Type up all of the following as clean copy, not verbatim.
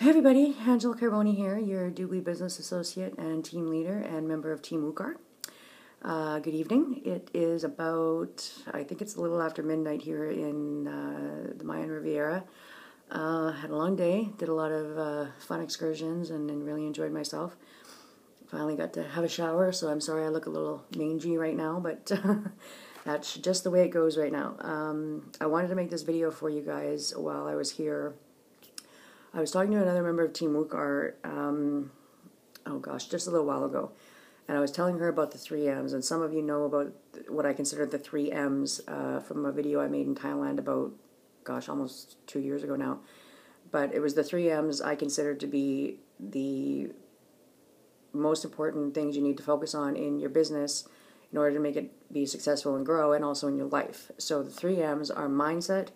Hey everybody, Angela Carboni here, your Doobly Business Associate and Team Leader and member of Team WooCar. Good evening. It is about, I think it's a little after midnight here in the Mayan Riviera. Had a long day, did a lot of fun excursions and really enjoyed myself. Finally got to have a shower, so I'm sorry I look a little mangy right now, but that's just the way it goes right now. I wanted to make this video for you guys while I was here. I was talking to another member of Team WooCar, just a little while ago, and I was telling her about the 3Ms, and some of you know about what I consider the 3Ms from a video I made in Thailand about, almost 2 years ago now. But it was the 3Ms I considered to be the most important things you need to focus on in your business in order to make it be successful and grow, and also in your life. So the 3Ms are mindset,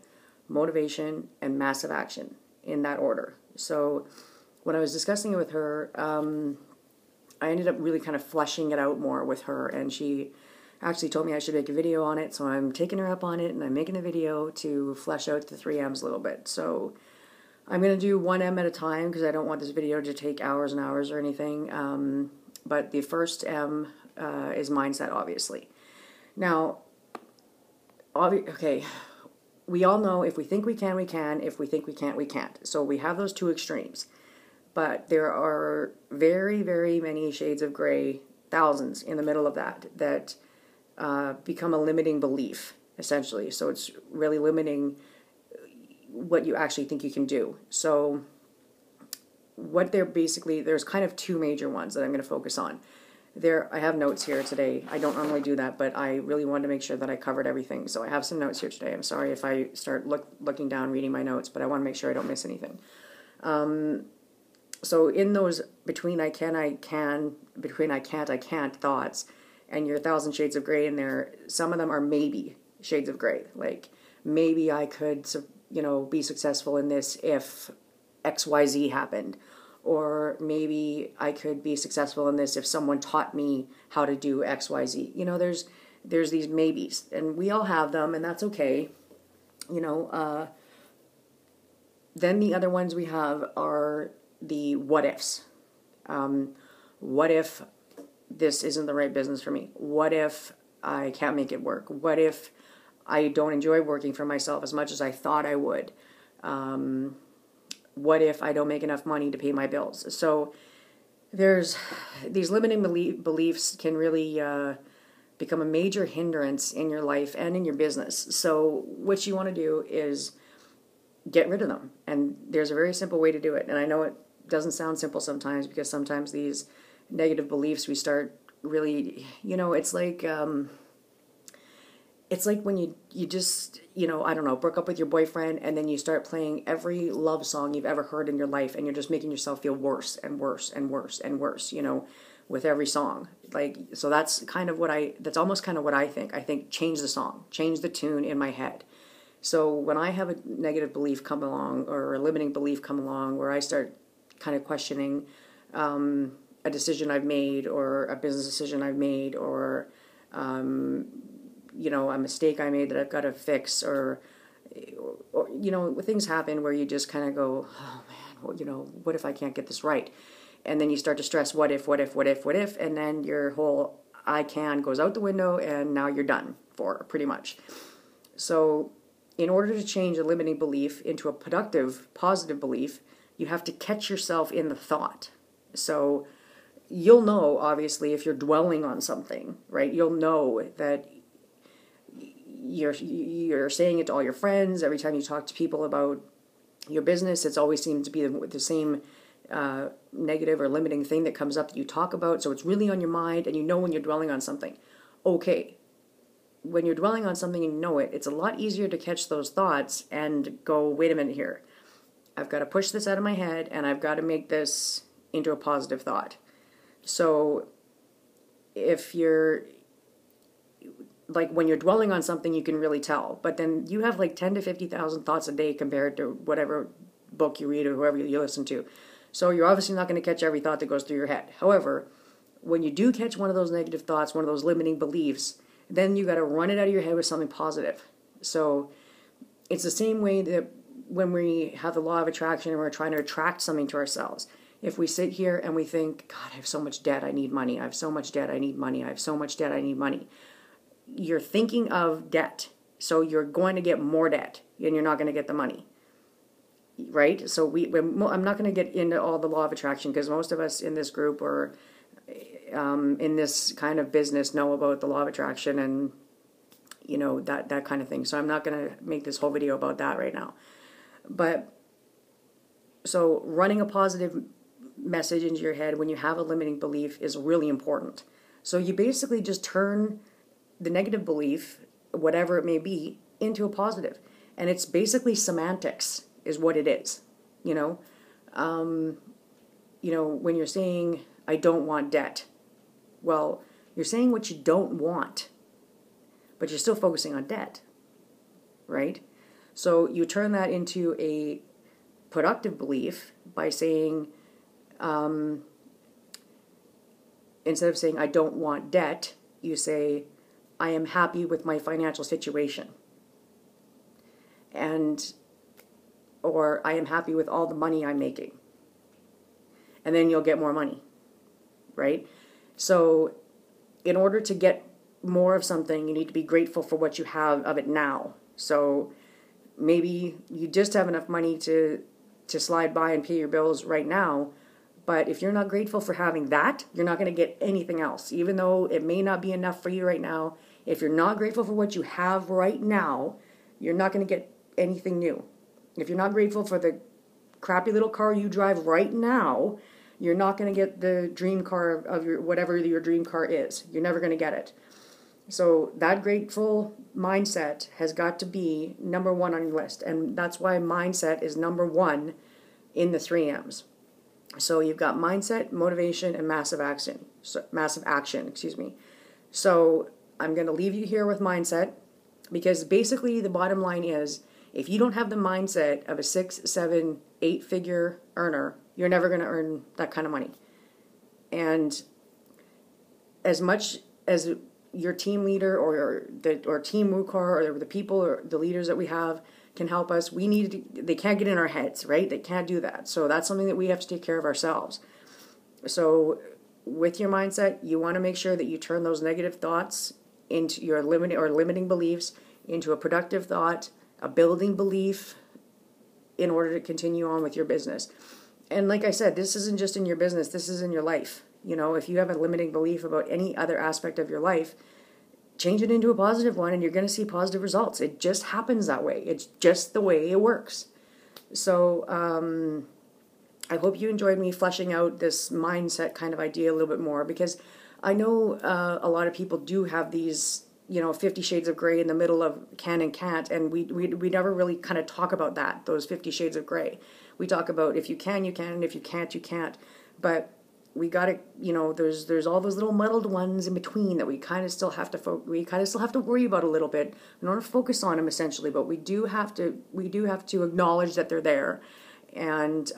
motivation, and massive action, in that order. So when I was discussing it with her, I ended up really kind of fleshing it out more with her, and she actually told me I should make a video on it, so I'm taking her up on it, and I'm making a video to flesh out the 3Ms a little bit. So I'm going to do 1M at a time because I don't want this video to take hours and hours or anything, but the first M is mindset, obviously. Now, we all know if we think we can, we can. If we think we can't, we can't. So we have those two extremes. But there are very, very many shades of gray, thousands in the middle of that become a limiting belief, essentially. So it's really limiting what you actually think you can do. So there's kind of two major ones that I'm going to focus on. I have notes here today. I don't normally do that, but I really wanted to make sure that I covered everything. So I have some notes here today. I'm sorry if I start looking down, reading my notes, but I want to make sure I don't miss anything. So in those between I can't, I can't thoughts, and your 1,000 shades of gray in there, some of them are maybe shades of gray. Like, maybe I could, be successful in this if XYZ happened. Or maybe I could be successful in this if someone taught me how to do XYZ. There's these maybes, and we all have them, and that's okay. Then the other ones we have are the what ifs. What if this isn't the right business for me? What if I can't make it work? What if I don't enjoy working for myself as much as I thought I would? What if I don't make enough money to pay my bills? So there's these limiting beliefs can really become a major hindrance in your life and in your business. So what you want to do is get rid of them. And there's a very simple way to do it. And I know it doesn't sound simple sometimes, because sometimes these negative beliefs we start really, it's like when you just, broke up with your boyfriend, and then you start playing every love song you've ever heard in your life, and you're just making yourself feel worse and worse and worse and worse, with every song. So that's that's almost kind of what I think. I think change the song, change the tune in my head. So when I have a negative belief come along, or a limiting belief come along, where I start kind of questioning a decision I've made, or a business decision I've made, or a mistake I made that I've got to fix, or things happen where you just kind of go, oh man, what if I can't get this right? And then you start to stress, what if, and then your whole I can goes out the window, and now you're done for, pretty much. So in order to change a limiting belief into a productive, positive belief, you have to catch yourself in the thought. So you'll know, obviously, if you're dwelling on something, right? You'll know that you're saying it to all your friends. Every time you talk to people about your business, it's always seems to be the same negative or limiting thing that comes up that you talk about. So it's really on your mind, and when you're dwelling on something. Okay, when you're dwelling on something and you know it, it's a lot easier to catch those thoughts and go, wait a minute here. I've got to push this out of my head, and I've got to make this into a positive thought. So if you're when you're dwelling on something, you can really tell. But then you have 10 to 50,000 thoughts a day compared to whatever book you read or whoever you listen to. So you're obviously not going to catch every thought that goes through your head. However, when you do catch one of those negative thoughts, one of those limiting beliefs, then you got to run it out of your head with something positive. So it's the same way that when we have the law of attraction and we're trying to attract something to ourselves, if we sit here and we think, God, I have so much debt, I need money. I have so much debt, I need money. I have so much debt, I need money. You're thinking of debt. So you're going to get more debt and you're not going to get the money. Right? So I'm not going to get into all the law of attraction because most of us in this group or in this kind of business know about the law of attraction and, you know, that kind of thing. So I'm not going to make this whole video about that right now. But so running a positive message into your head when you have a limiting belief is really important. So you basically just turn the negative belief, whatever it may be, into a positive. And it's basically semantics is what it is. You know, when you're saying, I don't want debt, well, you're saying what you don't want, but you're still focusing on debt, right? So you turn that into a productive belief by saying, instead of saying, I don't want debt, you say, I am happy with my financial situation. Or I am happy with all the money I'm making. And then you'll get more money, right? So in order to get more of something, you need to be grateful for what you have of it now. So maybe you just have enough money to slide by and pay your bills right now. But if you're not grateful for having that, you're not going to get anything else. Even though it may not be enough for you right now, if you're not grateful for what you have right now, you're not going to get anything new. If you're not grateful for the crappy little car you drive right now, you're not going to get the dream car of your whatever your dream car is. You're never going to get it. So that grateful mindset has got to be number one on your list. And that's why mindset is number one in the 3 M's. So you've got mindset, motivation, and massive action. So I'm going to leave you here with mindset because basically the bottom line is if you don't have the mindset of a 6, 7, 8-figure earner, you're never going to earn that kind of money. And as much as your team leader or Team WooCar or the people or the leaders that we have can help us, they can't get in our heads, right? They can't do that. So that's something that we have to take care of ourselves. So with your mindset, you want to make sure that you turn those negative thoughts into your limiting beliefs into a productive thought, a building belief in order to continue on with your business. And like I said, this isn't just in your business, this is in your life. You know, if you have a limiting belief about any other aspect of your life, change it into a positive one and you're going to see positive results. It just happens that way. It's just the way it works. So I hope you enjoyed me fleshing out this mindset kind of idea a little bit more because I know a lot of people do have these, 50 shades of gray in the middle of can and can't, and we never really kind of talk about that, those 50 shades of gray. We talk about if you can, you can, and if you can't, you can't. But we got to, there's all those little muddled ones in between that we kind of still have to worry about a little bit. We don't focus on them essentially, but we do have to acknowledge that they're there, and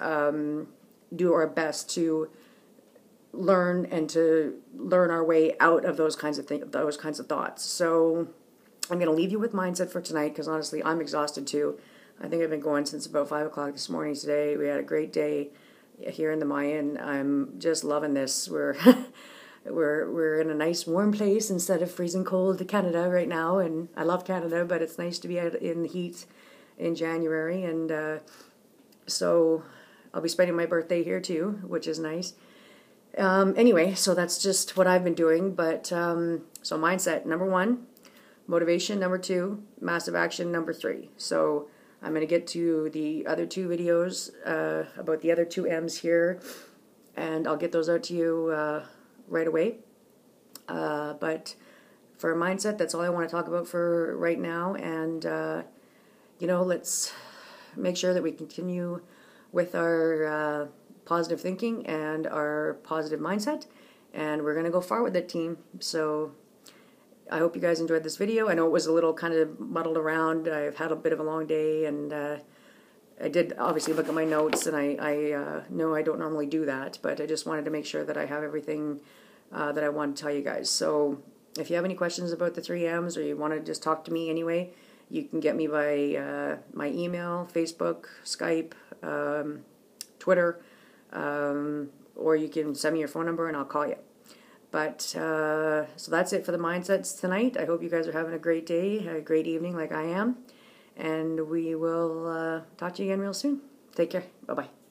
do our best to learn our way out of those kinds of thoughts. So I'm going to leave you with mindset for tonight because honestly, I'm exhausted too. I think I've been going since about 5 o'clock this morning today. We had a great day here in the Mayan. I'm just loving this. We're in a nice warm place instead of freezing cold to Canada right now, and I love Canada, but it's nice to be out in the heat in January, and so I'll be spending my birthday here too, which is nice. Anyway, so that's just what I've been doing, but so mindset, number 1, motivation, number 2, massive action, number 3. So I'm going to get to the other 2 videos about the other 2 M's here, and I'll get those out to you right away. But for mindset, that's all I want to talk about for right now, and let's make sure that we continue with our positive thinking and our positive mindset, and we're going to go far with it, team. So I hope you guys enjoyed this video. I know it was a little kind of muddled around. I've had a bit of a long day, and I did obviously look at my notes, and I know I don't normally do that, but I just wanted to make sure that I have everything that I want to tell you guys. So if you have any questions about the 3 M's or you want to just talk to me anyway, You can get me by my email, Facebook, Skype, Twitter, or you can send me your phone number and I'll call you. But, so that's it for the Mindsets tonight. I hope you guys are having a great day, a great evening like I am. And we will talk to you again real soon. Take care. Bye-bye.